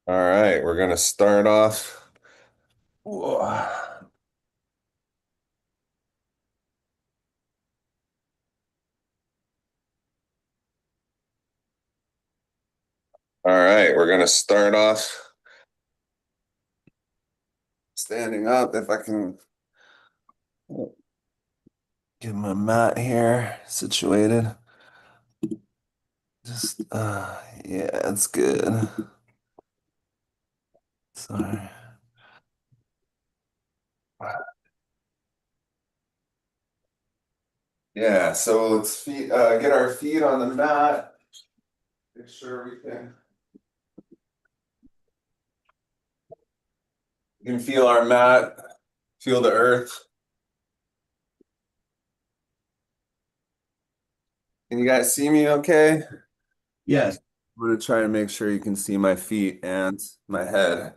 All right, we're gonna start off. All right, we're gonna start off standing up. If I can get my mat here situated. Just yeah, it's good. Sorry. Yeah, so let's get our feet on the mat. Make sure we can feel our mat, feel the earth. Can you guys see me okay? Yes. I'm gonna try to make sure you can see my feet and my head.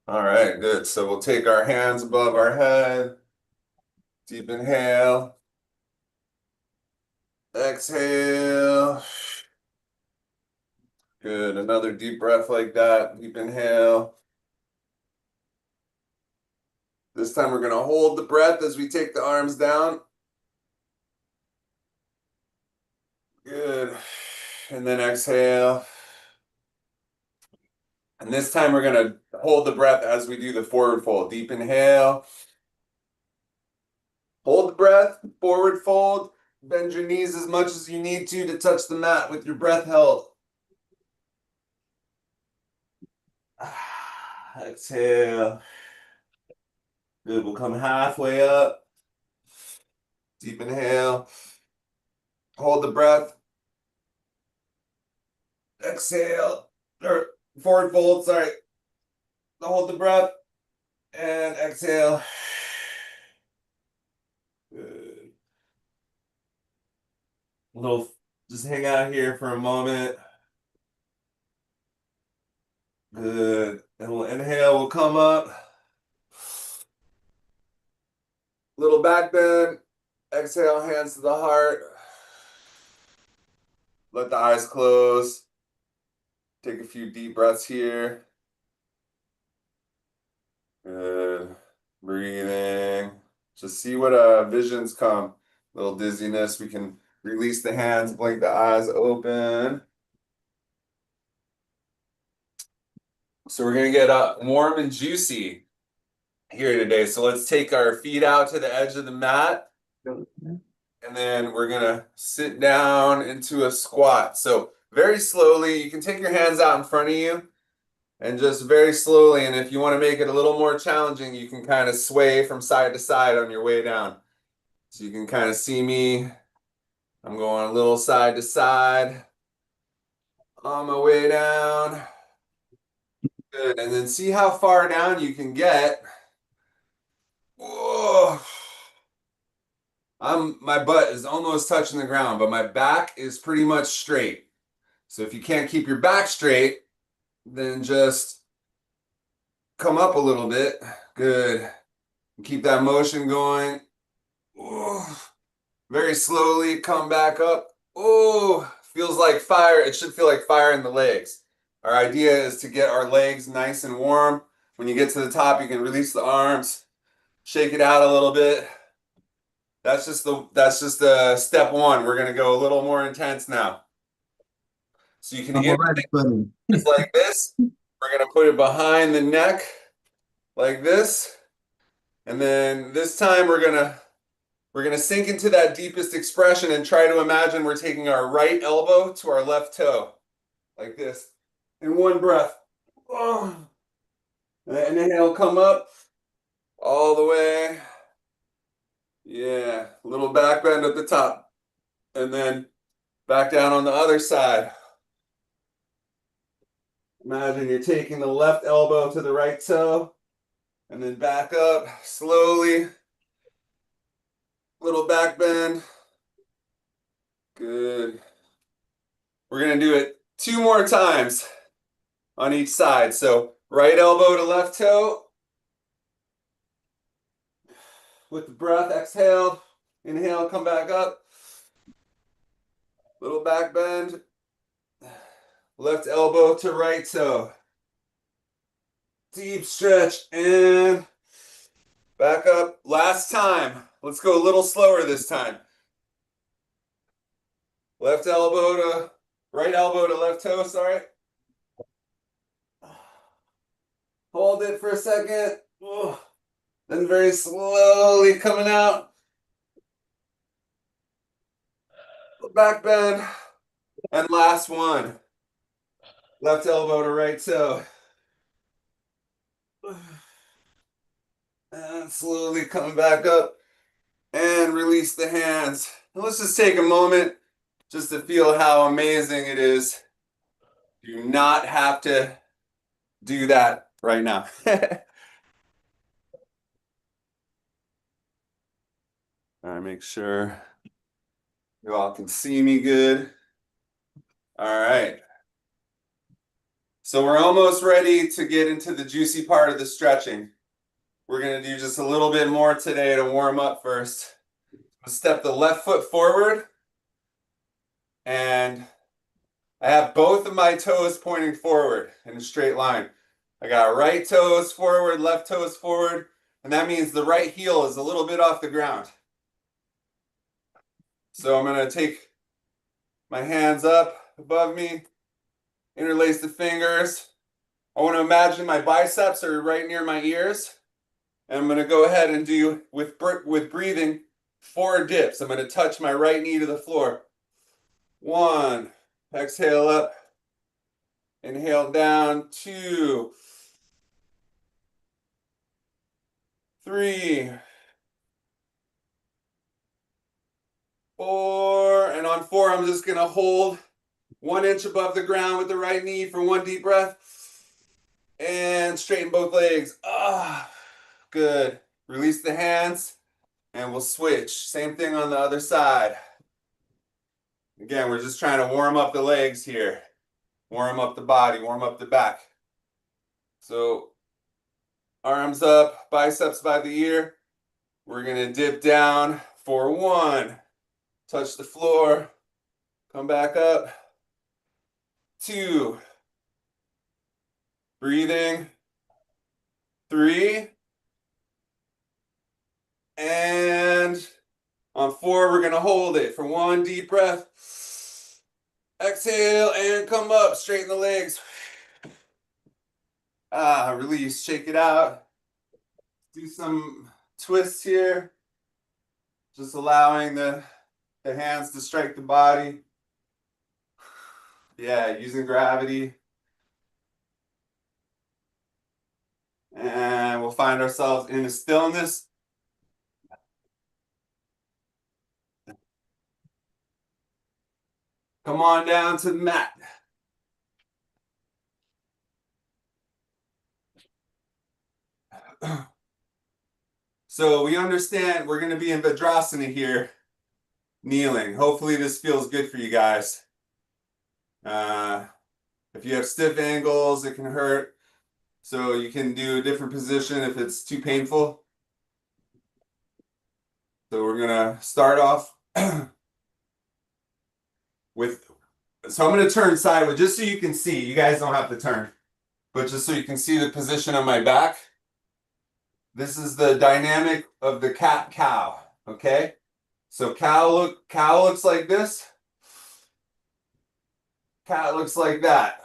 All right, good. So we'll take our hands above our head. Deep inhale. Exhale. Good. Another deep breath like that. Deep inhale. This time we're going to hold the breath as we take the arms down. Good. And then exhale. And this time we're going to hold the breath as we do the forward fold. Deep inhale. Hold the breath. Forward fold. Bend your knees as much as you need to touch the mat with your breath held. Exhale. Good. We'll come halfway up. Deep inhale. Hold the breath. Exhale. Or forward fold, sorry. Hold the breath. And exhale. Good. Little, just hang out here for a moment. Good. And we'll inhale, we'll come up. Little back bend. Exhale, hands to the heart. Let the eyes close. Take a few deep breaths here. Good. Breathing. Just see what visions come. Little dizziness. We can release the hands, blink the eyes open. So we're gonna get warm and juicy here today. So let's take our feet out to the edge of the mat, and then we're gonna sit down into a squat. So very slowly, you can take your hands out in front of you and just very slowly. And if you want to make it a little more challenging, you can kind of sway from side to side on your way down. So you can kind of see me. I'm going a little side to side on my way down. Good. And then see how far down you can get. Whoa. My butt is almost touching the ground, but my back is pretty much straight. So if you can't keep your back straight, then just come up a little bit. Good. Keep that motion going. Ooh. Very slowly come back up. Oh, feels like fire. It should feel like fire in the legs. Our idea is to get our legs nice and warm. When you get to the top, you can release the arms, shake it out a little bit. That's just the step one. We're gonna go a little more intense now. So you can I'm either already think sweating. just like this. We're gonna put it behind the neck like this. And then this time we're gonna sink into that deepest expression and try to imagine we're taking our right elbow to our left toe. Like this. In one breath. Oh. And inhale, come up all the way. Yeah. Little back bend at the top. And then back down on the other side. Imagine you're taking the left elbow to the right toe and then back up slowly. Little back bend. Good. We're going to do it two more times on each side. So right elbow to left toe. With the breath, exhale. Inhale, come back up. Little back bend. Left elbow to right toe. Deep stretch and back up. Last time. Let's go a little slower this time. Left elbow to right elbow to left toe, sorry. Hold it for a second. Then very slowly coming out. Back bend. And last one. Left elbow to right toe. And slowly coming back up. And release the hands. And let's just take a moment just to feel how amazing it is. You do not have to do that right now. All right, make sure you all can see me good. All right. So we're almost ready to get into the juicy part of the stretching. We're going to do just a little bit more today to warm up first. Step the left foot forward. And I have both of my toes pointing forward in a straight line. I got right toes forward, left toes forward. And that means the right heel is a little bit off the ground. So I'm going to take my hands up above me, interlace the fingers. I want to imagine my biceps are right near my ears. And I'm going to go ahead and do, with breathing, 4 dips. I'm going to touch my right knee to the floor. 1, exhale up, inhale down. 2, 3, 4, and on 4, I'm just going to hold 1 inch above the ground with the right knee for 1 deep breath. And straighten both legs. Good. Release the hands, and we'll switch. Same thing on the other side. Again, we're just trying to warm up the legs here. Warm up the body, warm up the back. So, arms up, biceps by the ear. We're going to dip down for 1. Touch the floor. Come back up. 2. Breathing. 3. And on 4, we're going to hold it for 1 deep breath. Exhale and come up. Straighten the legs. Release. Shake it out. Do some twists here. Just allowing the hands to strike the body. Yeah, using gravity. And we'll find ourselves in a stillness. Come on down to the mat. So we understand we're going to be in Vajrasana here, kneeling. Hopefully this feels good for you guys. If you have stiff ankles, it can hurt. So you can do a different position if it's too painful. So we're going to start off with, so I'm going to turn sideways just so you can see. You guys don't have to turn, but just so you can see the position on my back. This is the dynamic of the cat-cow, okay? So cow looks like this. Cat looks like that.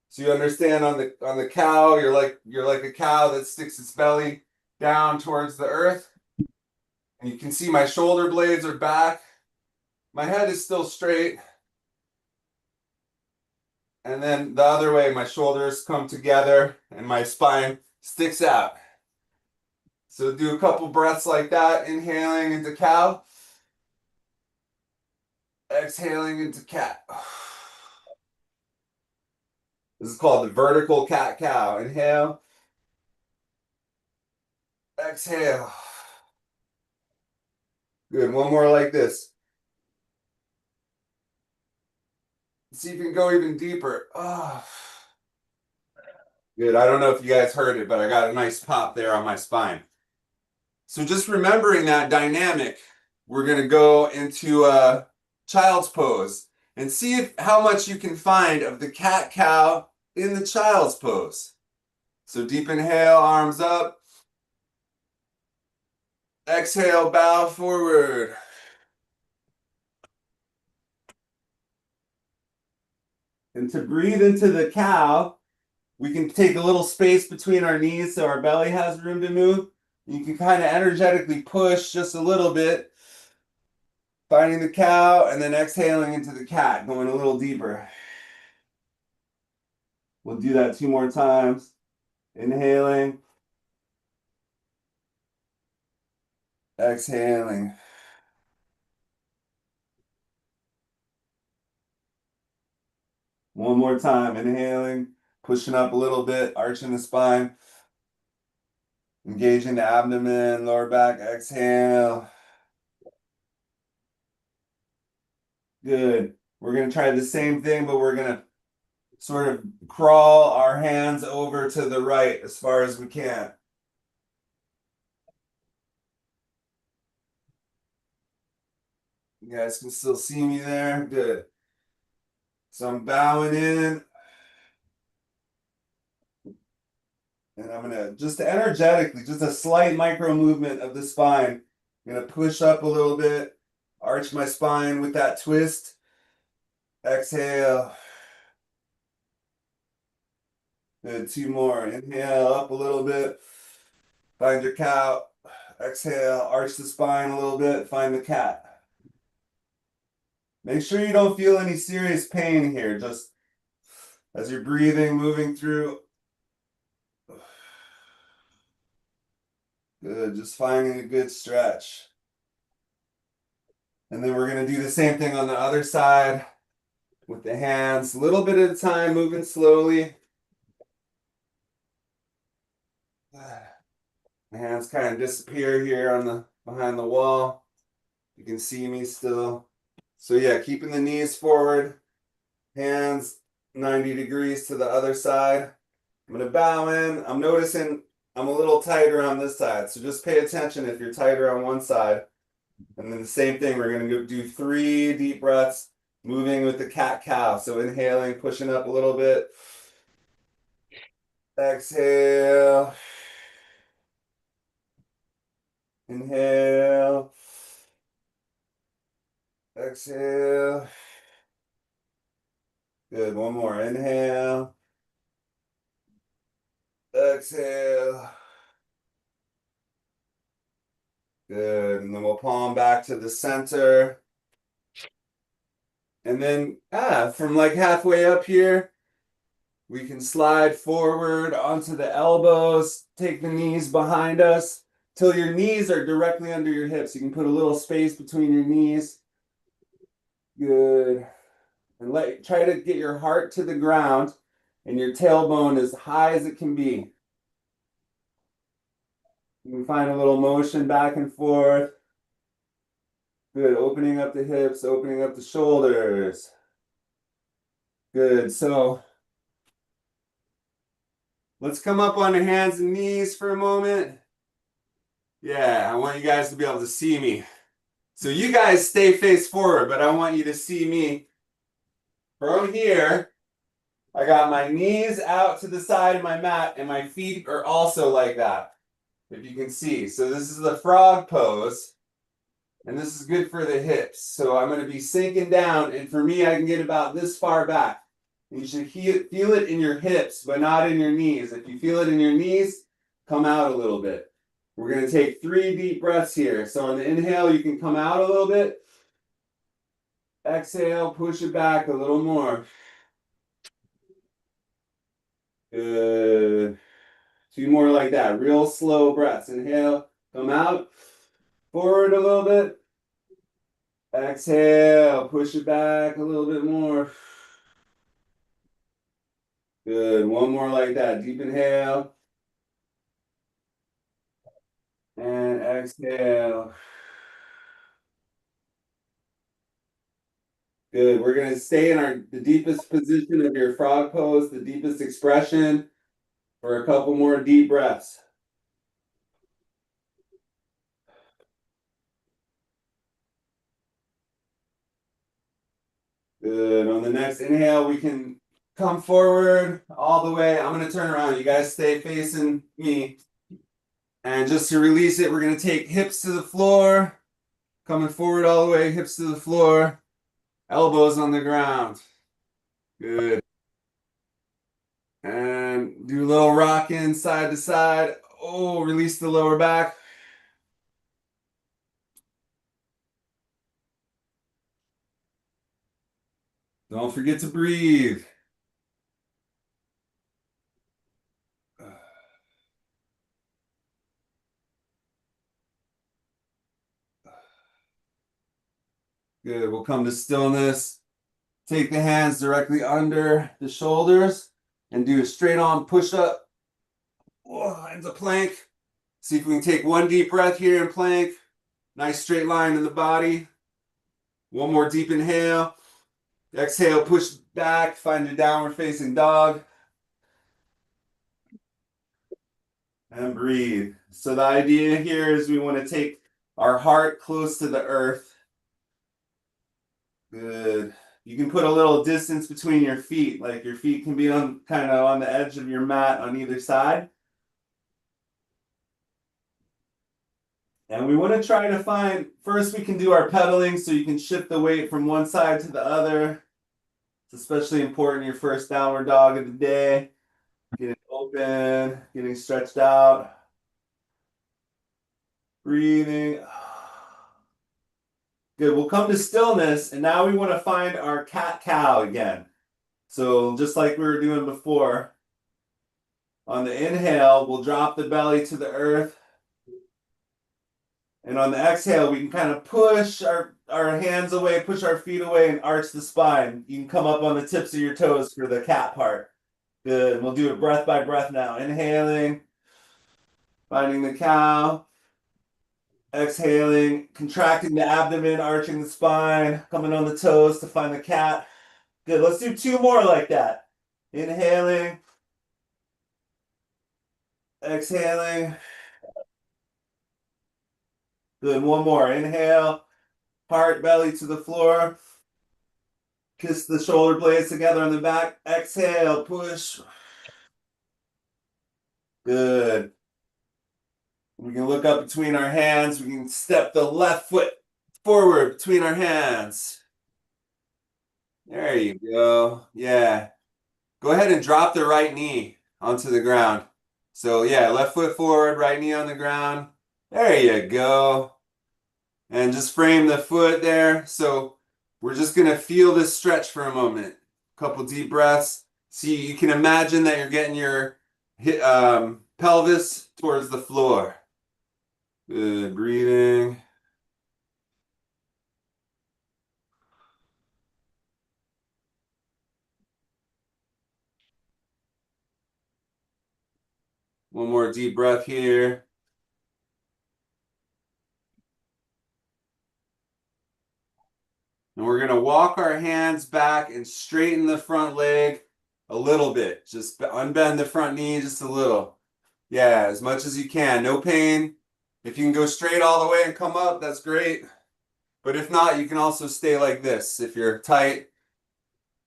So you understand on the cow, you're like a cow that sticks its belly down towards the earth. And you can see my shoulder blades are back. My head is still straight. And then the other way, my shoulders come together and my spine sticks out. So do a couple breaths like that, inhaling into cow. Exhaling into cat. This is called the vertical cat-cow. Inhale. Exhale. Good. 1 more like this. See if you can go even deeper. Good. I don't know if you guys heard it, but I got a nice pop there on my spine. So just remembering that dynamic, we're going to go into child's pose. and see how much you can find of the cat-cow in the child's pose. So deep inhale, arms up. Exhale, bow forward. And to breathe into the cow, we can take a little space between our knees so our belly has room to move. You can kind of energetically push just a little bit, finding the cow and then exhaling into the cat, going a little deeper. We'll do that 2 more times. Inhaling, exhaling. One more time, inhaling, pushing up a little bit, arching the spine, engaging the abdomen, lower back, exhale. Good. We're going to try the same thing, but we're going to sort of crawl our hands over to the right as far as we can. You guys can still see me there? Good. So I'm bowing in. And I'm gonna just energetically, just a slight micro movement of the spine. I'm gonna push up a little bit, arch my spine with that twist. Exhale. Good, 2 more. Inhale up a little bit. Find your cow. Exhale, arch the spine a little bit. Find the cat. Make sure you don't feel any serious pain here. Just as you're breathing, moving through. Good, just finding a good stretch. And then we're going to do the same thing on the other side with the hands, a little bit at a time, moving slowly. My hands kind of disappear here on the behind the wall. You can see me still. So yeah, keeping the knees forward, hands 90 degrees to the other side. I'm going to bow in. I'm noticing I'm a little tighter on this side. So just pay attention if you're tighter on one side. And then the same thing, we're going to do 3 deep breaths, moving with the cat-cow. So inhaling, pushing up a little bit. Exhale. Inhale. Exhale. Good. 1 more. Inhale. Exhale. Good. And then we'll palm back to the center. And then from like halfway up here, we can slide forward onto the elbows, take the knees behind us till your knees are directly under your hips. You can put a little space between your knees. Good. And try to get your heart to the ground and your tailbone as high as it can be. You can find a little motion back and forth. Good. Opening up the hips, opening up the shoulders. Good. So let's come up on the hands and knees for a moment. Yeah, I want you guys to be able to see me. So you guys stay face forward, but I want you to see me from here. I got my knees out to the side of my mat, and my feet are also like that, if you can see. So this is the frog pose, and this is good for the hips. So I'm going to be sinking down, and for me, I can get about this far back. You should feel it in your hips, but not in your knees. If you feel it in your knees, come out a little bit. We're going to take 3 deep breaths here. So on the inhale, you can come out a little bit. Exhale, push it back a little more. Good. 2 more like that. Real slow breaths. Inhale, come out. Forward a little bit. Exhale, push it back a little bit more. Good. 1 more like that. Deep inhale. And exhale. Good. We're going to stay in the deepest position of your frog pose, the deepest expression, for a couple more deep breaths. Good. On the next inhale, we can come forward all the way. I'm going to turn around. You guys stay facing me. And just to release it, we're going to take hips to the floor, coming forward all the way, hips to the floor, elbows on the ground. Good. And do a little rocking side to side. Oh, release the lower back. Don't forget to breathe. Good. We'll come to stillness. Take the hands directly under the shoulders and do a straight on push up. Into plank. See if we can take one deep breath here in plank. Nice straight line in the body. One more deep inhale. Exhale, push back, find your downward facing dog. And breathe. So the idea here is we want to take our heart close to the earth. Good. You can put a little distance between your feet, like your feet can be on kind of on the edge of your mat on either side. And we want to try to find, first we can do our pedaling so you can shift the weight from one side to the other. It's especially important your first downward dog of the day. Getting open, getting stretched out. Breathing. Good, we'll come to stillness, and now we want to find our cat-cow again. So just like we were doing before, on the inhale, we'll drop the belly to the earth. And on the exhale, we can kind of push our hands away, push our feet away, and arch the spine. You can come up on the tips of your toes for the cat part. Good. We'll do it breath by breath now. Inhaling, finding the cow. Exhaling, contracting the abdomen, arching the spine, coming on the toes to find the cat. Good. Let's do two more like that. Inhaling, exhaling. Good. One more. Inhale, heart, belly to the floor. Kiss the shoulder blades together on the back. Exhale, push. Good. We can look up between our hands. We can step the left foot forward between our hands. There you go. Yeah. Go ahead and drop the right knee onto the ground. So yeah, left foot forward, right knee on the ground. There you go. And just frame the foot there. So we're just going to feel this stretch for a moment. Couple deep breaths. See, you can imagine that you're getting your pelvis towards the floor. Good breathing. One more deep breath here. And we're going to walk our hands back and straighten the front leg a little bit. Just unbend the front knee just a little. Yeah, as much as you can. No pain. If you can go straight all the way and come up, that's great. But if not, you can also stay like this. If you're tight,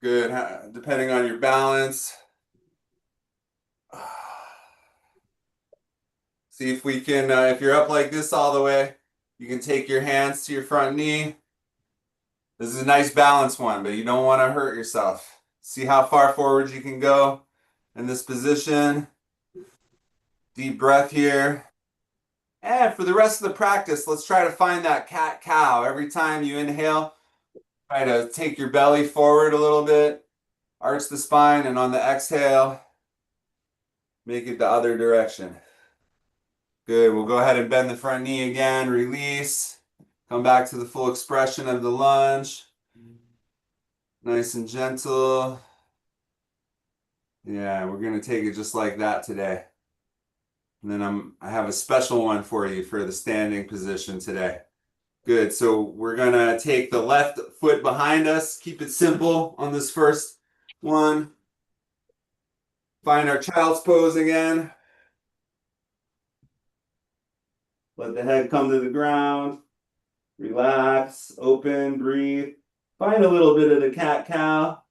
good, depending on your balance. See if we can, if you're up like this all the way, you can take your hands to your front knee. This is a nice balance one, but you don't want to hurt yourself. See how far forward you can go in this position. Deep breath here. And for the rest of the practice, let's try to find that cat-cow. Every time you inhale, try to take your belly forward a little bit, arch the spine, and on the exhale, make it the other direction. Good. We'll go ahead and bend the front knee again, release. Come back to the full expression of the lunge. Nice and gentle. Yeah, we're going to take it just like that today. And then I have a special one for you for the standing position today. Good. So we're going to take the left foot behind us. Keep it simple on this first one. Find our child's pose again. Let the head come to the ground. Relax, open, breathe. Find a little bit of the cat-cow.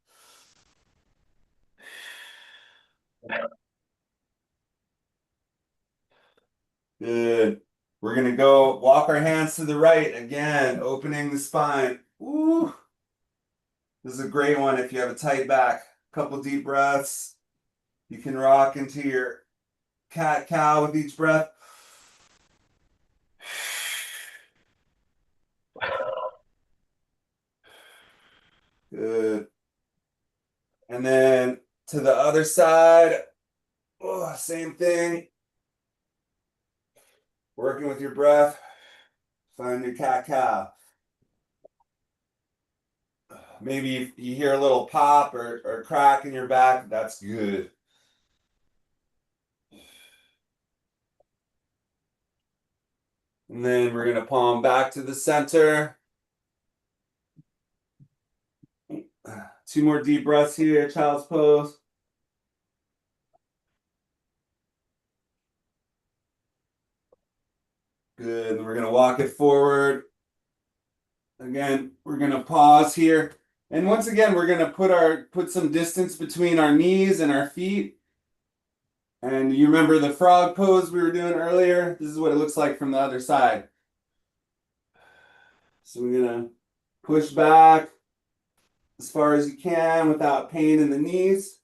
Good. We're gonna go walk our hands to the right again, opening the spine. Ooh, this is a great one if you have a tight back. Couple deep breaths. You can rock into your cat-cow with each breath. Good. And then to the other side. Oh, same thing. Working with your breath. Find your cat-cow. Maybe if you hear a little pop or crack in your back, that's good. And then we're gonna palm back to the center. Two more deep breaths here, child's pose. Good. We're gonna walk it forward. Again, we're gonna pause here. And once again, we're gonna put some distance between our knees and our feet. And you remember the frog pose we were doing earlier? This is what it looks like from the other side. So we're gonna push back as far as you can without pain in the knees.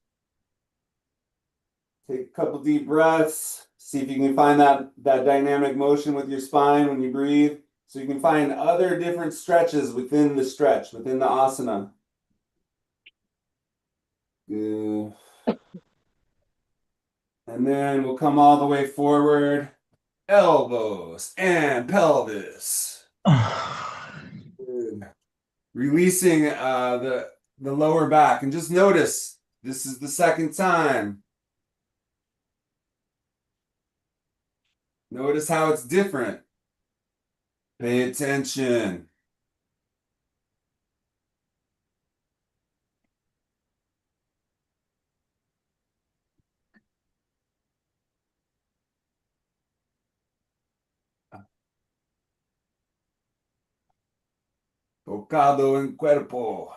Take a couple deep breaths. See if you can find that dynamic motion with your spine when you breathe. So you can find other different stretches within the stretch, within the asana. Good. And then we'll come all the way forward. Elbows and pelvis. Good. Releasing the lower back. And just notice, this is the second time. Notice how it's different. Pay attention. Tocado en cuerpo.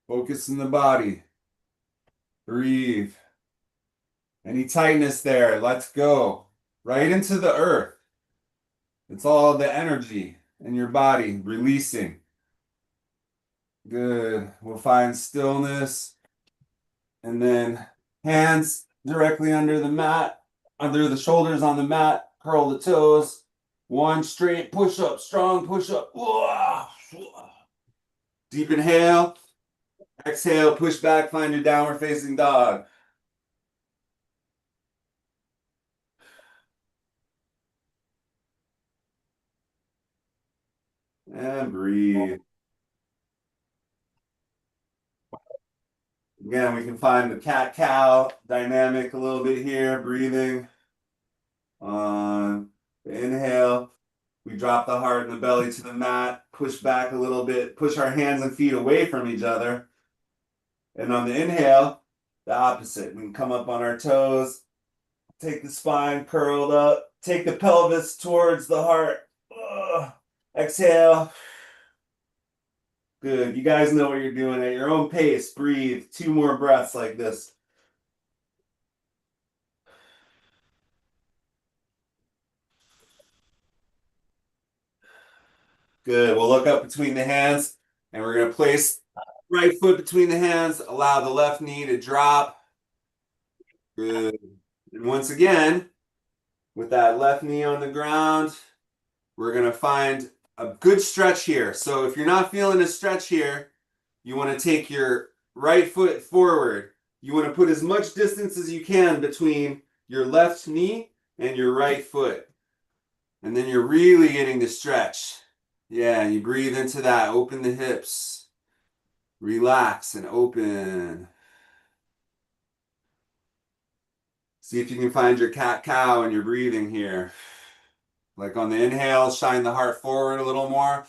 Focus in the body. Breathe. Any tightness there, let's go. Right into the earth. It's all the energy in your body releasing. Good. We'll find stillness. And then hands directly under the mat, under the shoulders on the mat. Curl the toes. One straight push up, strong push up. Deep inhale. Exhale, push back, find your downward facing dog. And breathe. Again, we can find the cat-cow dynamic a little bit here, breathing. On the inhale, we drop the heart and the belly to the mat, push back a little bit, push our hands and feet away from each other. And on the inhale, the opposite. We can come up on our toes, take the spine curled up, take the pelvis towards the heart. Exhale. Good. You guys know what you're doing at your own pace. Breathe. Two more breaths like this. Good. We'll look up between the hands and we're going to place right foot between the hands. Allow the left knee to drop. Good. And once again, with that left knee on the ground, we're going to find a good stretch here. So if you're not feeling a stretch here, you want to take your right foot forward. You want to put as much distance as you can between your left knee and your right foot. And then you're really getting the stretch. Yeah, you breathe into that. Open the hips. Relax and open. See if you can find your cat-cow in your breathing here. Like on the inhale, shine the heart forward a little more.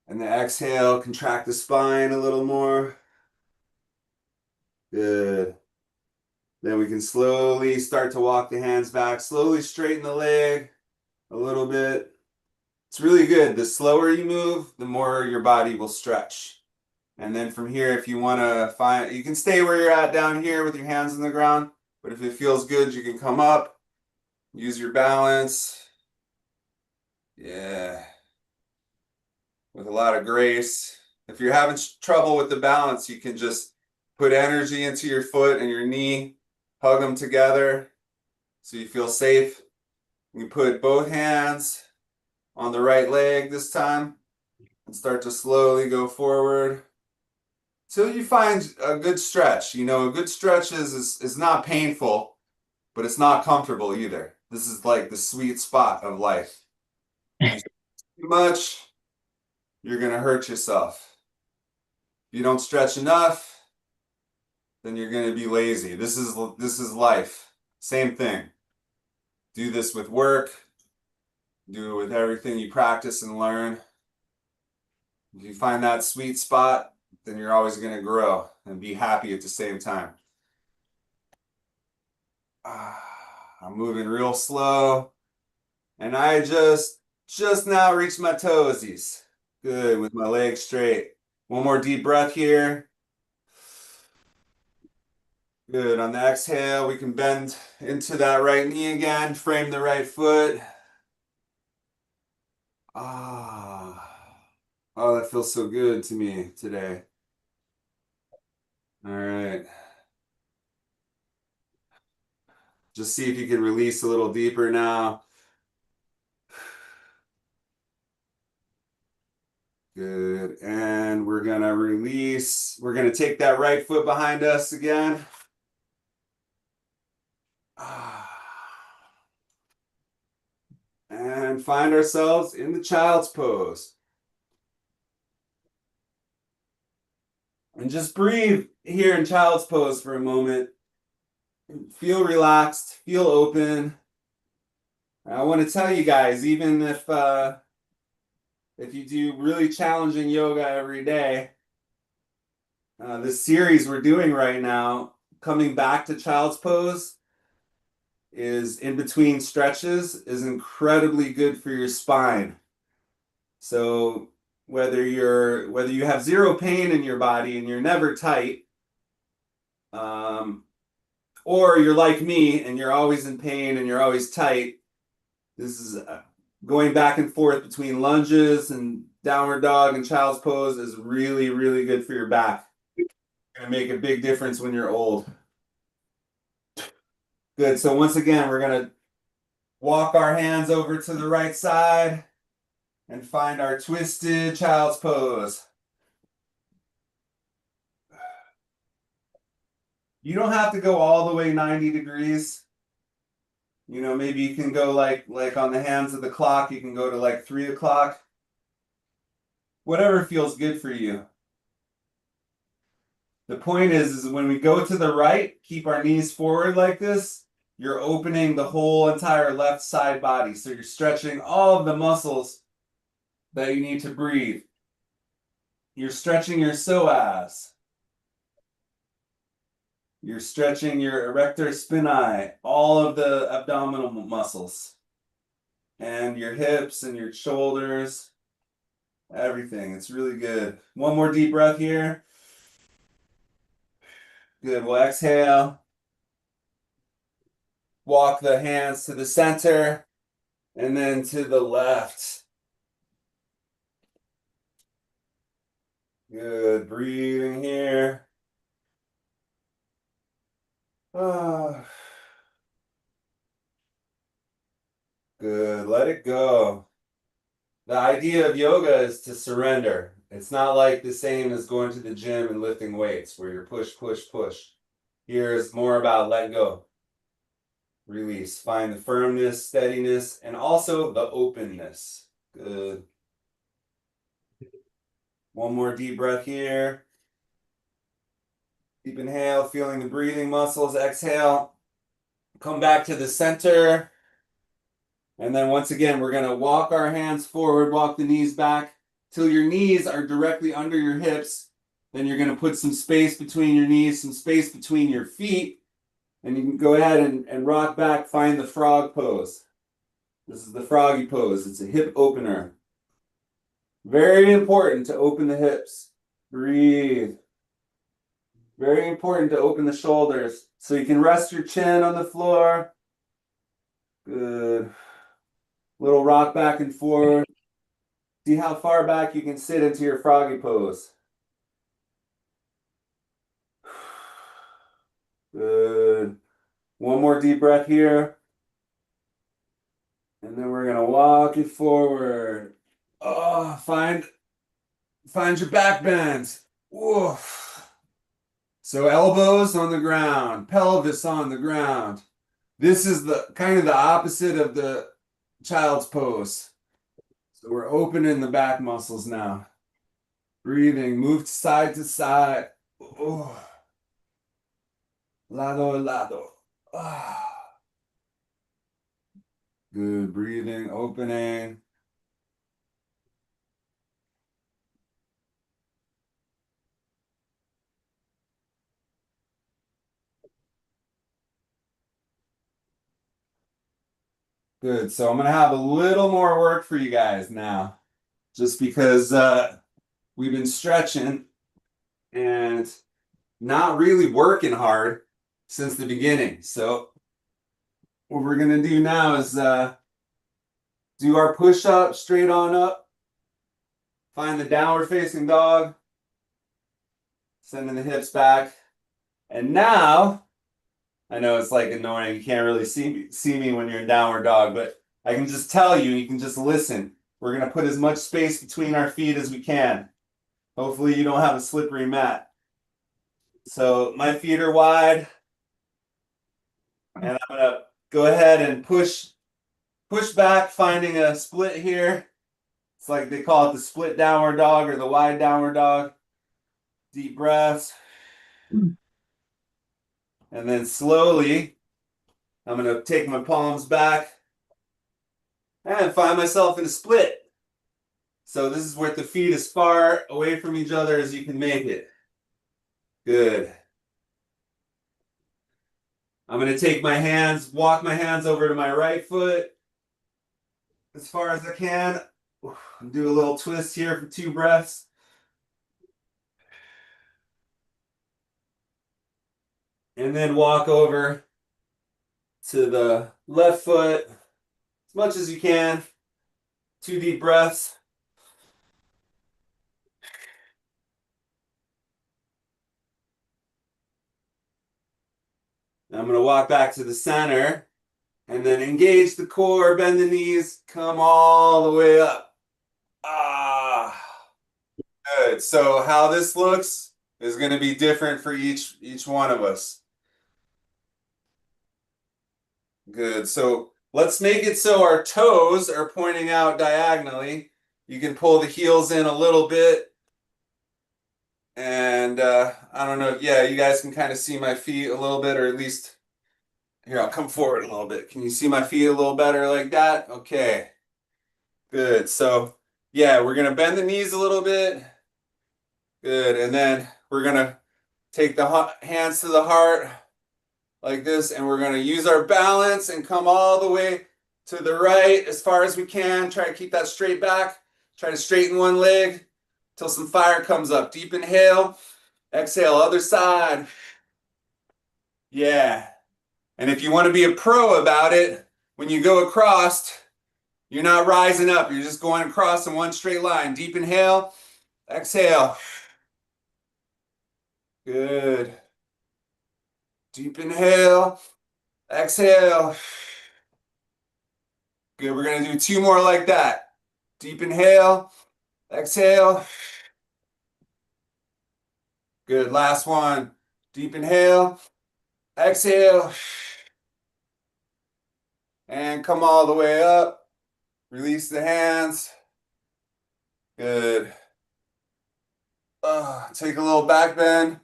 And the exhale, contract the spine a little more. Good. Then we can slowly start to walk the hands back. Slowly straighten the leg a little bit. It's really good. The slower you move, the more your body will stretch. And then from here, if you want to find, you can stay where you're at down here with your hands on the ground. But if it feels good, you can come up, use your balance. Yeah. With a lot of grace. If you're having trouble with the balance, you can just put energy into your foot and your knee, hug them together so you feel safe. You put both hands on the right leg this time and start to slowly go forward till you find a good stretch. You know, a good stretch is not painful, but it's not comfortable either. This is like the sweet spot of life. If you stretch too much, you're gonna hurt yourself. If you don't stretch enough, then you're gonna be lazy. This is life. Same thing. Do this with work, do it with everything you practice and learn. If you find that sweet spot, then you're always gonna grow and be happy at the same time. I'm moving real slow. And I just now reached my toesies. Good, with my legs straight. One more deep breath here. Good. On the exhale, we can bend into that right knee again, frame the right foot. Oh, that feels so good to me today. All right. Just see if you can release a little deeper now. Good. And we're gonna release. We're gonna take that right foot behind us again. And find ourselves in the child's pose. And just breathe here in child's pose for a moment. Feel relaxed, feel open. I want to tell you guys, even if you do really challenging yoga every day, this series we're doing right now, coming back to child's pose, is in between stretches, is incredibly good for your spine. So whether you have zero pain in your body and you're never tight, or you're like me and you're always in pain and you're always tight, this is going back and forth between lunges and downward dog and child's pose is really, really good for your back. It's gonna make a big difference when you're old. Good. So once again, we're gonna walk our hands over to the right side and find our twisted child's pose. You don't have to go all the way 90 degrees. You know, maybe you can go like on the hands of the clock, you can go to like 3 o'clock. Whatever feels good for you. The point is when we go to the right, keep our knees forward like this, you're opening the whole entire left side body. So you're stretching all of the muscles that you need to breathe. You're stretching your psoas. You're stretching your erector spinae, all of the abdominal muscles, and your hips and your shoulders, everything. It's really good. One more deep breath here. Good. We'll exhale. Walk the hands to the center and then to the left. Good. Breathing here. Oh. Good. Let it go. The idea of yoga is to surrender. It's not like the same as going to the gym and lifting weights where you're push, push, push. Here is more about let go. Release. Find the firmness, steadiness, and also the openness. Good. One more deep breath here. Deep inhale, feeling the breathing muscles. Exhale. Come back to the center. And then once again, we're going to walk our hands forward, walk the knees back till your knees are directly under your hips. Then you're going to put some space between your knees, some space between your feet. And you can go ahead and rock back, find the frog pose. This is the froggy pose. It's a hip opener. Very important to open the hips. Breathe. Very important to open the shoulders. So you can rest your chin on the floor. Good. Little rock back and forth. See how far back you can sit into your froggy pose. Good. One more deep breath here. And then we're gonna walk it forward. Oh, find your back bend. Woof. So elbows on the ground, pelvis on the ground. This is the kind of the opposite of the child's pose. So we're opening the back muscles now. Breathing, move side to side. Oh. Lado, lado. Ah. Good, breathing, opening. Good, so I'm gonna have a little more work for you guys now, just because we've been stretching and not really working hard since the beginning. So what we're gonna do now is do our push-up straight on up, find the downward facing dog, sending the hips back. And now, I know it's like annoying, you can't really see me when you're in downward dog, but I can just tell you, you can just listen. We're gonna put as much space between our feet as we can. Hopefully you don't have a slippery mat. So my feet are wide, and I'm gonna go ahead and push back, finding a split here. It's like they call it the split downward dog or the wide downward dog. Deep breaths. And then slowly, I'm gonna take my palms back and find myself in a split. So this is where the feet as far away from each other as you can make it. Good. I'm gonna take my hands, walk my hands over to my right foot as far as I can. Do a little twist here for 2 breaths. And then walk over to the left foot as much as you can. 2 deep breaths. I'm going to walk back to the center and then engage the core, bend the knees, come all the way up. Ah, good. So how this looks is going to be different for each one of us. Good. So let's make it so our toes are pointing out diagonally. You can pull the heels in a little bit. And I don't know. Yeah, you guys can kind of see my feet a little bit, or at least here, I'll come forward a little bit. Can you see my feet a little better like that? Okay. Good. So yeah, we're going to bend the knees a little bit. Good. And then we're going to take the hands to the heart like this, and we're going to use our balance and come all the way to the right as far as we can. Try to keep that straight back. Try to straighten one leg till some fire comes up. Deep inhale. Exhale, other side. Yeah. And if you want to be a pro about it, when you go across, you're not rising up. You're just going across in one straight line. Deep inhale. Exhale. Good. Deep inhale. Exhale. Good. We're going to do 2 more like that. Deep inhale. Exhale. Good. Last one. Deep inhale. Exhale. And come all the way up. Release the hands. Good. Take a little back bend.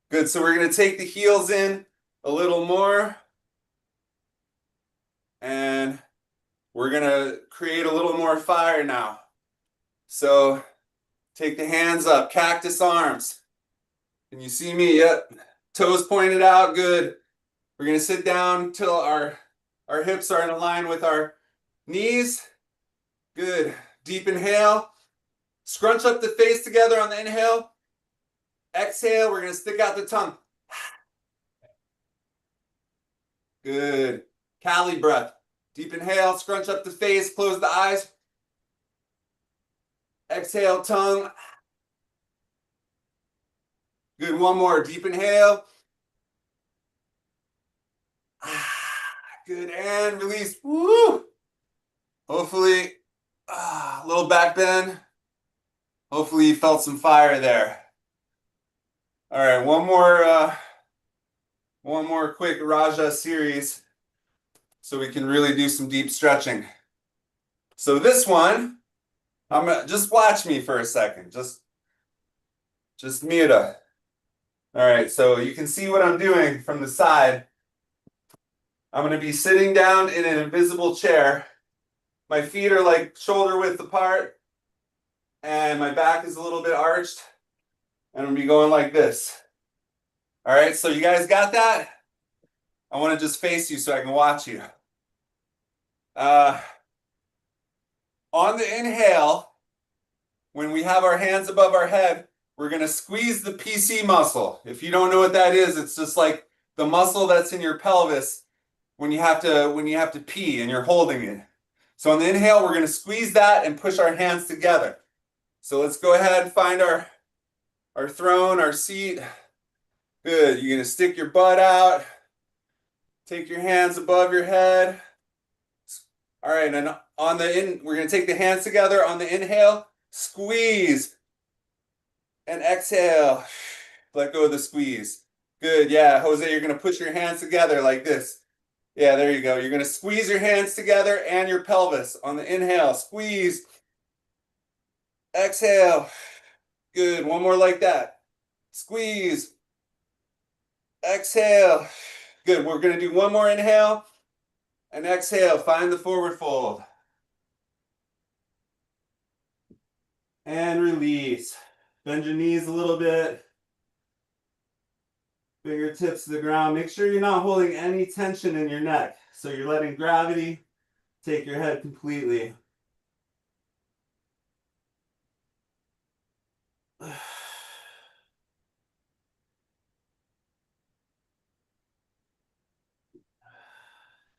Good. So we're going to take the heels in a little more. And we're going to create a little more fire now. So take the hands up, cactus arms. Can you see me? Yep. Toes pointed out. Good. We're going to sit down till our hips are in line with our Knees. Good. Deep inhale. Scrunch up the face together on the inhale. Exhale, we're going to stick out the tongue. Good. Cali breath. Deep inhale, scrunch up the face, close the eyes. Exhale, tongue. Good. One more. Deep inhale. Good. And release. Woo! Hopefully, a little back bend. Hopefully you felt some fire there. All right, one more quick Raja series so we can really do some deep stretching. So this one, I'm gonna just watch me for a second. Just mute. All right, so you can see what I'm doing from the side. I'm going to be sitting down in an invisible chair. My feet are like shoulder width apart, and my back is a little bit arched, and I'm going to be going like this. All right, so you guys got that? I want to just face you so I can watch you. On the inhale, when we have our hands above our head, we're going to squeeze the PC muscle. If you don't know what that is, it's just like the muscle that's in your pelvis when you have to pee and you're holding it. So on the inhale, we're going to squeeze that and push our hands together. So let's go ahead and find our throne, our seat. Good. You're going to stick your butt out. Take your hands above your head. All right, and we're going to take the hands together on the inhale. Squeeze. And exhale. Let go of the squeeze. Good. Yeah, Jose, you're going to push your hands together like this. Yeah, there you go. You're going to squeeze your hands together and your pelvis on the inhale. Squeeze. Exhale. Good. One more like that. Squeeze. Exhale. Good. We're going to do one more inhale and exhale. Find the forward fold. And release. Bend your knees a little bit. Fingertips to the ground. Make sure you're not holding any tension in your neck. So you're letting gravity take your head completely.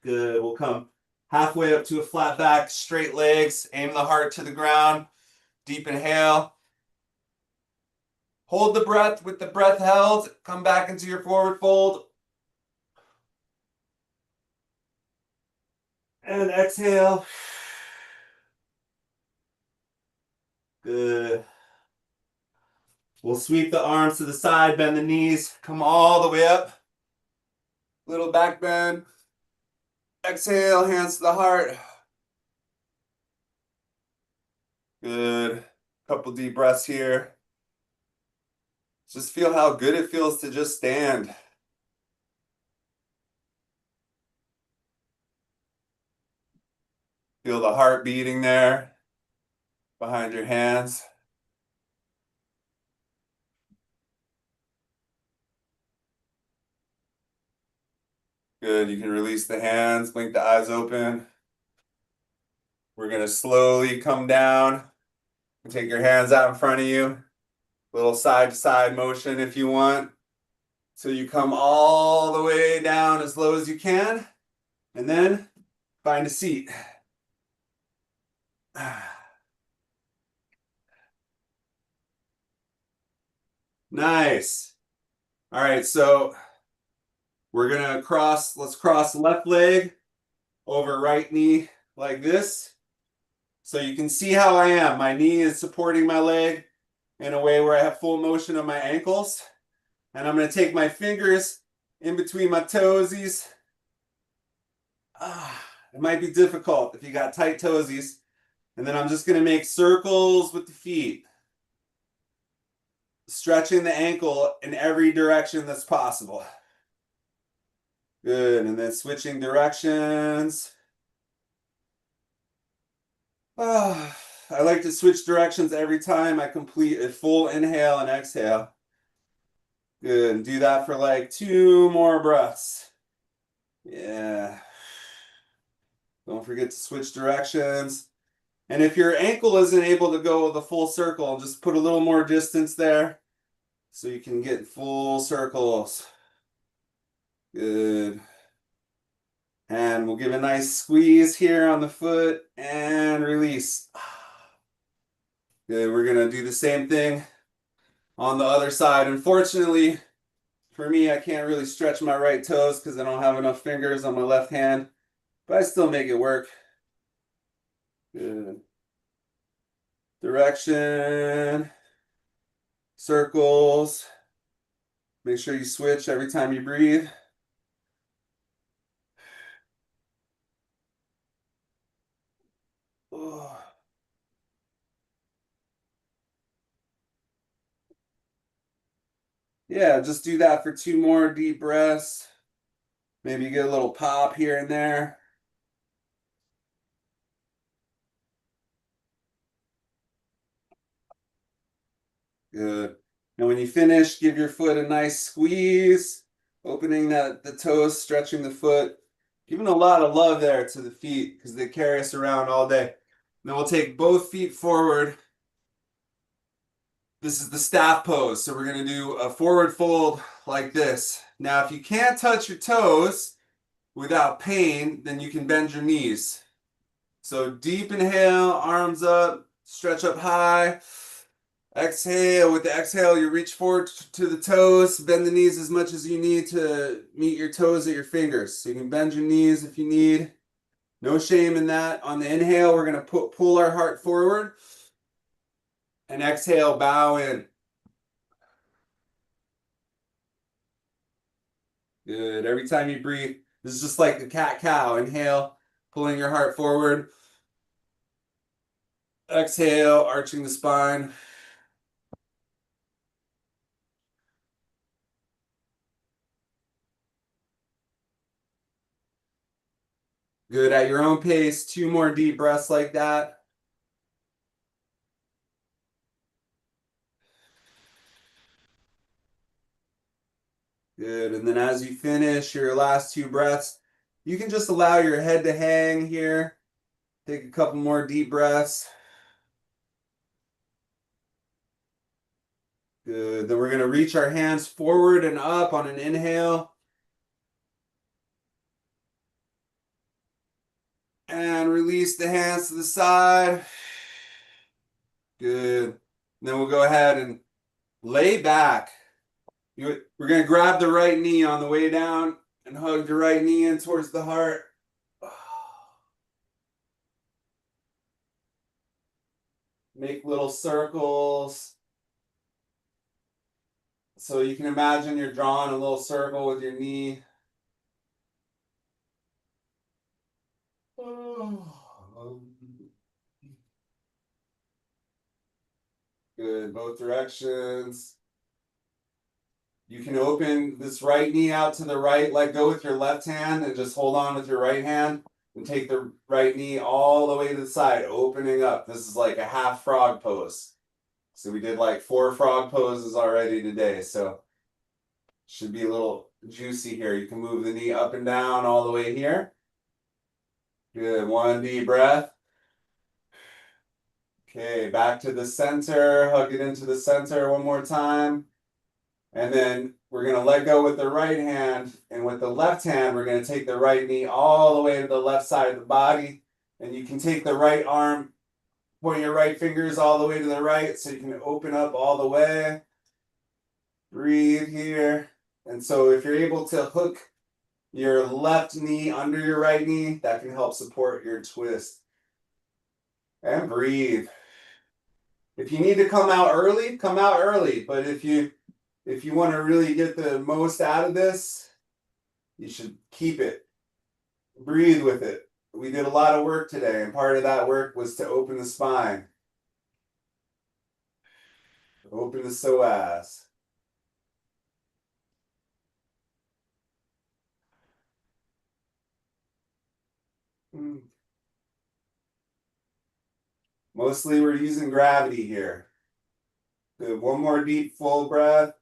Good. We'll come halfway up to a flat back, straight legs. Aim the heart to the ground. Deep inhale. Hold the breath. With the breath held, come back into your forward fold. And exhale. Good. We'll sweep the arms to the side, bend the knees, come all the way up. Little back bend. Exhale, hands to the heart. Good. Couple deep breaths here. Just feel how good it feels to just stand. Feel the heart beating there behind your hands. Good. You can release the hands, blink the eyes open. We're going to slowly come down. Take your hands out in front of you. Little side to side motion if you want. So you come all the way down as low as you can. And then find a seat. Nice. All right, so we're gonna let's cross left leg over right knee like this. So you can see how I am. My knee is supporting my leg in a way where I have full motion of my ankles. And I'm gonna take my fingers in between my toesies. It might be difficult if you got tight toesies. And then I'm just gonna make circles with the feet. Stretching the ankle in every direction that's possible. Good, and then switching directions. I like to switch directions every time I complete a full inhale and exhale. Good, and do that for like 2 more breaths. Yeah. Don't forget to switch directions. And if your ankle isn't able to go the full circle, just put a little more distance there so you can get full circles. Good. And we'll give a nice squeeze here on the foot and release. Good. We're going to do the same thing on the other side. Unfortunately, for me, I can't really stretch my right toes because I don't have enough fingers on my left hand, but I still make it work. Good. Direction, circles. Make sure you switch every time you breathe. Oh. Yeah, just do that for 2 more deep breaths. Maybe get a little pop here and there. Good. And when you finish, give your foot a nice squeeze, opening the toes, stretching the foot, giving a lot of love there to the feet because they carry us around all day. Then we'll take both feet forward. This is the staff pose. So we're going to do a forward fold like this. Now, if you can't touch your toes without pain, then you can bend your knees. So deep inhale, arms up, stretch up high. Exhale. With the exhale, you reach forward to the toes, bend the knees as much as you need to meet your toes at your fingers. So you can bend your knees if you need. No shame in that. On the inhale, we're going to pull our heart forward. And exhale, bow in. Good. Every time you breathe, this is just like the cat-cow. Inhale, pulling your heart forward. Exhale, arching the spine. Good. At your own pace, 2 more deep breaths like that. Good. And then as you finish your last 2 breaths, you can just allow your head to hang here. Take a couple more deep breaths. Good. Then we're going to reach our hands forward and up on an inhale. And release the hands to the side. Good. And then we'll go ahead and lay back. We're going to grab the right knee on the way down and hug the right knee in towards the heart. Make little circles. So you can imagine you're drawing a little circle with your knee. Good, both directions. You can open this right knee out to the right, let go with your left hand, and just hold on with your right hand, and take the right knee all the way to the side, opening up. This is like a half frog pose. So we did like 4 frog poses already today, so should be a little juicy here. You can move the knee up and down all the way here. Good, 1 deep breath. Okay, back to the center, hug it into the center 1 more time. And then we're going to let go with the right hand. And with the left hand, we're going to take the right knee all the way to the left side of the body. And you can take the right arm, point your right fingers all the way to the right so you can open up all the way. Breathe here. And so if you're able to hook your left knee under your right knee, that can help support your twist. And breathe. If you need to come out early, come out early. But if you want to really get the most out of this, you should keep it. Breathe with it. We did a lot of work today, and part of that work was to open the spine. Open the psoas. Mostly we're using gravity here. Good. 1 more deep, full breath.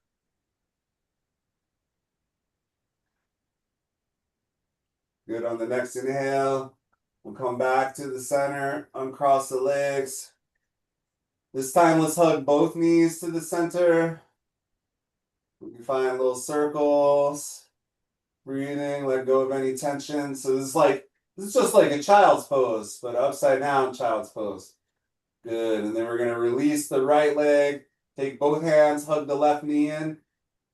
Good on the next inhale. We'll come back to the center, uncross the legs. This time, let's hug both knees to the center. We can find little circles. Breathing, let go of any tension. So this is just like a child's pose, but upside down child's pose. Good. And then we're gonna release the right leg. Take both hands, hug the left knee in.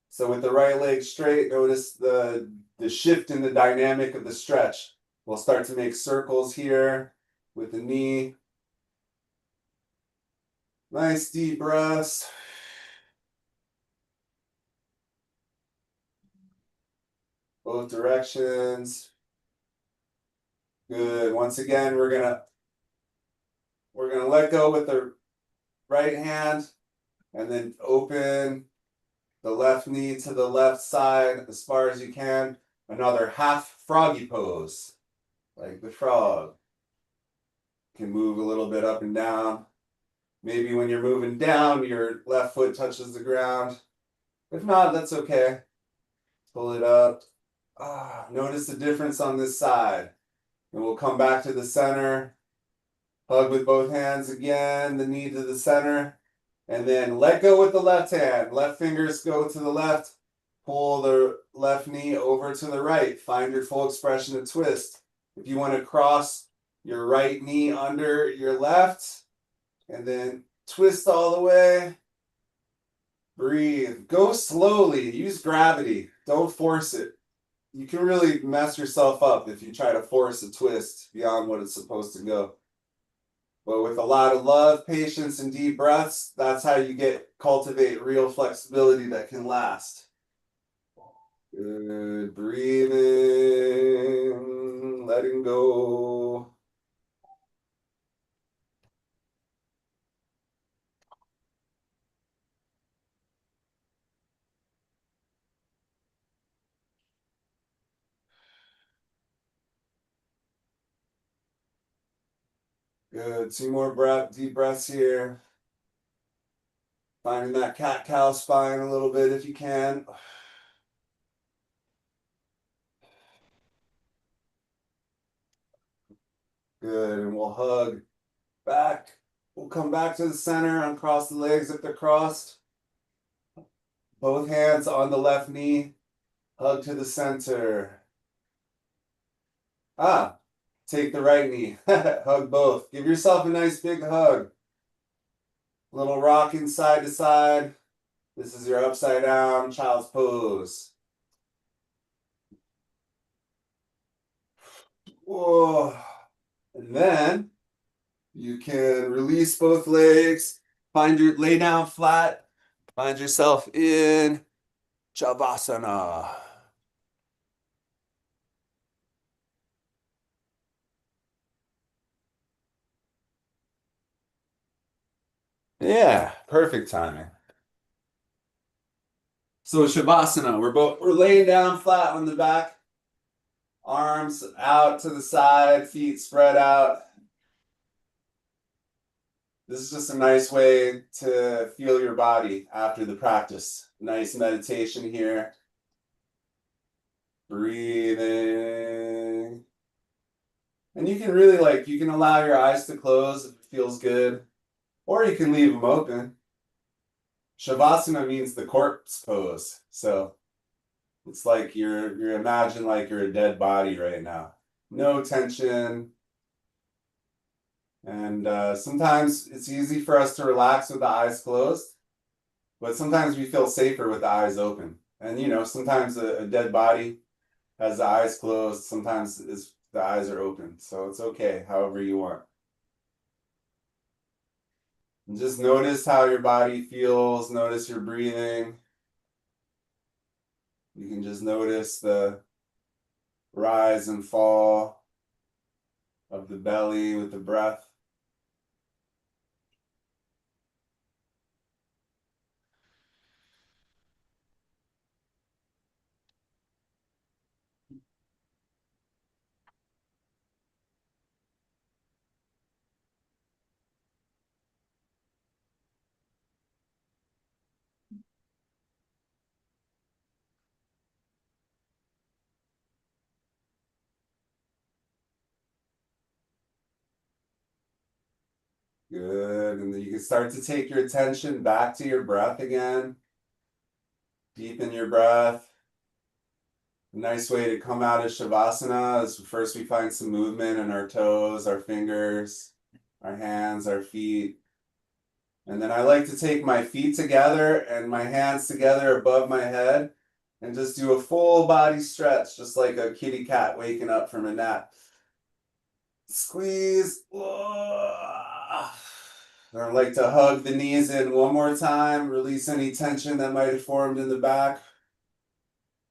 So with the right leg straight, notice the shift in the dynamic of the stretch. We'll start to make circles here with the knee. Nice deep breaths. Both directions. Good. Once again, we're gonna let go with the right hand and then open the left knee to the left side as far as you can. Another half froggy pose, like the frog. You can move a little bit up and down. Maybe when you're moving down, your left foot touches the ground. If not, that's okay. Pull it up. Notice the difference on this side. And we'll come back to the center. Hug with both hands again, the knee to the center. And then let go with the left hand. Left fingers go to the left. Pull the left knee over to the right. Find your full expression of twist. If you want to cross your right knee under your left, and then twist all the way. Breathe. Go slowly. Use gravity. Don't force it. You can really mess yourself up if you try to force a twist beyond what it's supposed to go. But with a lot of love, patience, and deep breaths, that's how you cultivate real flexibility that can last. Good. Breathing, letting go. Good. Two more deep breaths here. Finding that cat-cow spine a little bit if you can. Good. And we'll hug back. We'll come back to the center, uncross the legs if they're crossed. Both hands on the left knee. Hug to the center. Take the right knee. Hug both. Give yourself a nice big hug. Little rocking side to side. This is your upside down child's pose. Whoa. And then you can release both legs. Lay down flat. Find yourself in Shavasana. Yeah, perfect timing. So Shavasana, we're laying down flat on the back, arms out to the side, feet spread out. This is just a nice way to feel your body after the practice. Nice meditation here. Breathing. And you can really you can allow your eyes to close if it feels good, or you can leave them open. Shavasana means the corpse pose. So it's like you're imagine like you're a dead body right now. No tension. And sometimes it's easy for us to relax with the eyes closed, but sometimes we feel safer with the eyes open. And sometimes a dead body has the eyes closed, sometimes the eyes are open. So it's okay, however you want. And just notice how your body feels, notice your breathing. You can just notice the rise and fall of the belly with the breath. Good. And then you can start to take your attention back to your breath again. Deepen your breath. A nice way to come out of Shavasana is first we find some movement in our toes, our fingers, our hands, our feet. And then I like to take my feet together and my hands together above my head and just do a full body stretch, just like a kitty cat waking up from a nap. Squeeze. I like to hug the knees in one more time, release any tension that might have formed in the back.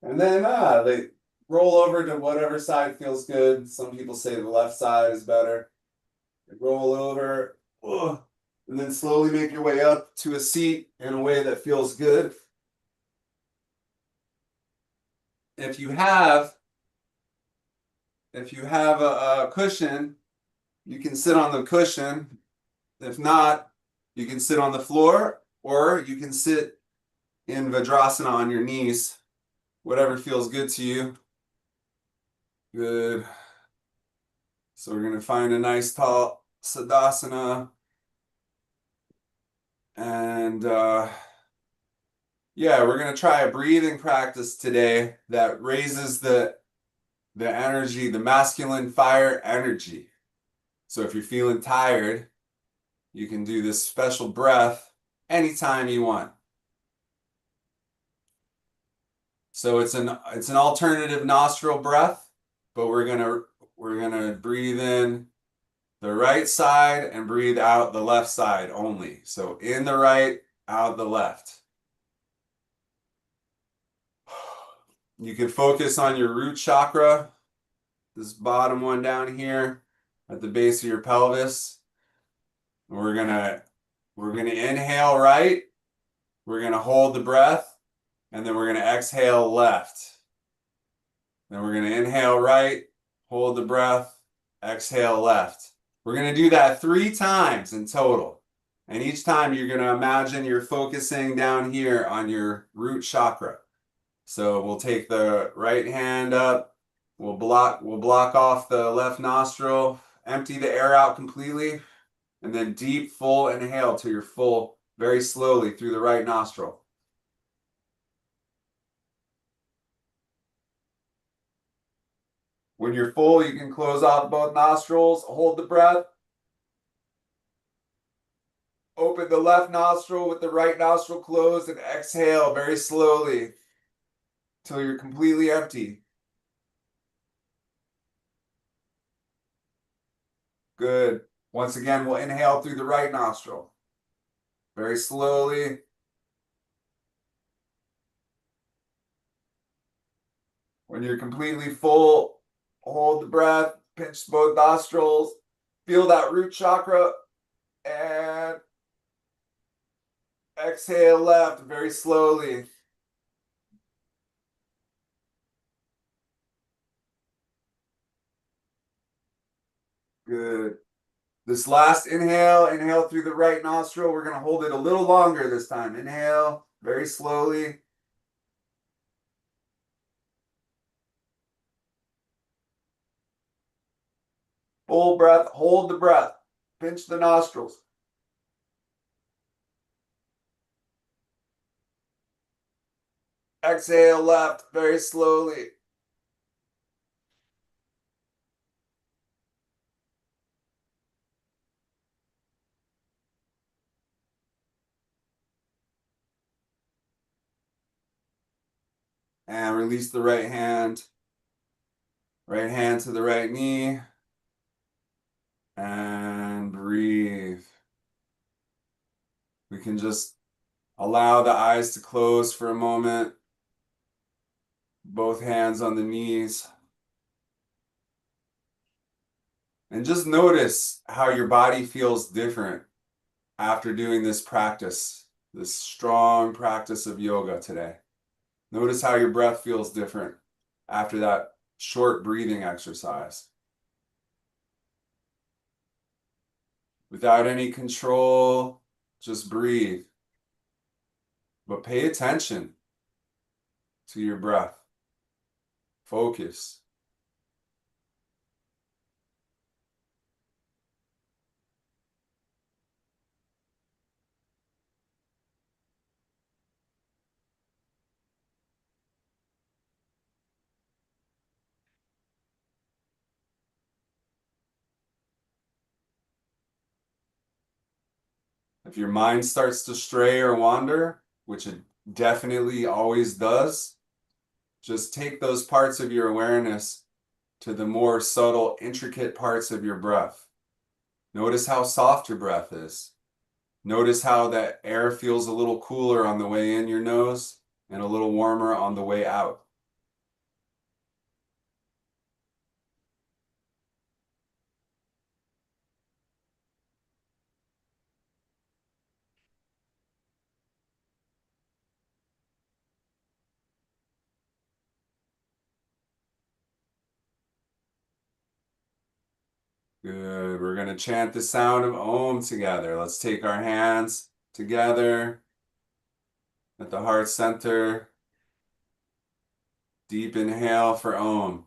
And then they roll over to whatever side feels good. Some people say the left side is better. Roll over, and then slowly make your way up to a seat in a way that feels good. If you have a cushion, you can sit on the cushion. If not, you can sit on the floor, or you can sit in Vajrasana on your knees, whatever feels good to you. Good. So we're going to find a nice tall Sadasana. And yeah, we're going to try a breathing practice today that raises the energy, the masculine fire energy. So if you're feeling tired, you can do this special breath anytime you want. So it's an alternative nostril breath, but we're gonna breathe in the right side and breathe out the left side only. So in the right, out the left. You can focus on your root chakra, this bottom one down here at the base of your pelvis. We're gonna inhale right, we're gonna hold the breath, and then we're gonna exhale left. Then we're gonna inhale right, hold the breath, exhale left. We're gonna do that 3 times in total. And each time you're gonna imagine you're focusing down here on your root chakra. So we'll take the right hand up, we'll block off the left nostril, empty the air out completely, and then deep full inhale till you're full very slowly through the right nostril. When you're full, you can close off both nostrils, hold the breath. Open the left nostril with the right nostril closed and exhale very slowly till you're completely empty. Good. Once again, we'll inhale through the right nostril. Very slowly. When you're completely full, hold the breath, pinch both nostrils, feel that root chakra, and exhale left very slowly. Good. This last inhale through the right nostril. We're going to hold it a little longer this time. Inhale very slowly. Full breath, hold the breath, pinch the nostrils. Exhale left very slowly. And release the right hand. Right hand to the right knee. And breathe. We can just allow the eyes to close for a moment. Both hands on the knees. And just notice how your body feels different after doing this practice, this strong practice of yoga today. Notice how your breath feels different after that short breathing exercise. Without any control, just breathe. But pay attention to your breath. Focus. If your mind starts to stray or wander, which it definitely always does, just take those parts of your awareness to the more subtle, intricate parts of your breath. Notice how soft your breath is. Notice how that air feels a little cooler on the way in your nose and a little warmer on the way out. Good. We're going to chant the sound of Om together. Let's take our hands together at the heart center. Deep inhale for Om.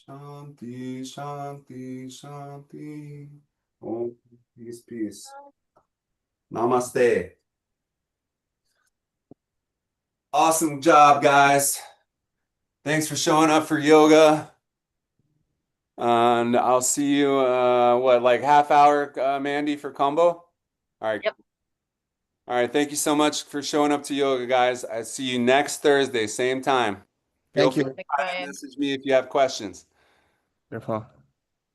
Shanti, Shanti, Shanti. Om, peace, peace. Namaste. Awesome job, guys. Thanks for showing up for yoga. And I'll see you, like half hour, Mandy, for combo? All right. Yep. All right. Thank you so much for showing up to yoga, guys. I see you next Thursday, same time. Feel Thank you. free to Thanks, private Ryan. message me if you have questions. Wonderful.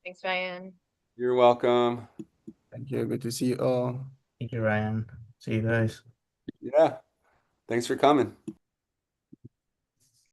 Thanks, Ryan. You're welcome. Thank you. Good to see you all. Thank you, Ryan. See you guys. Yeah. Thanks for coming.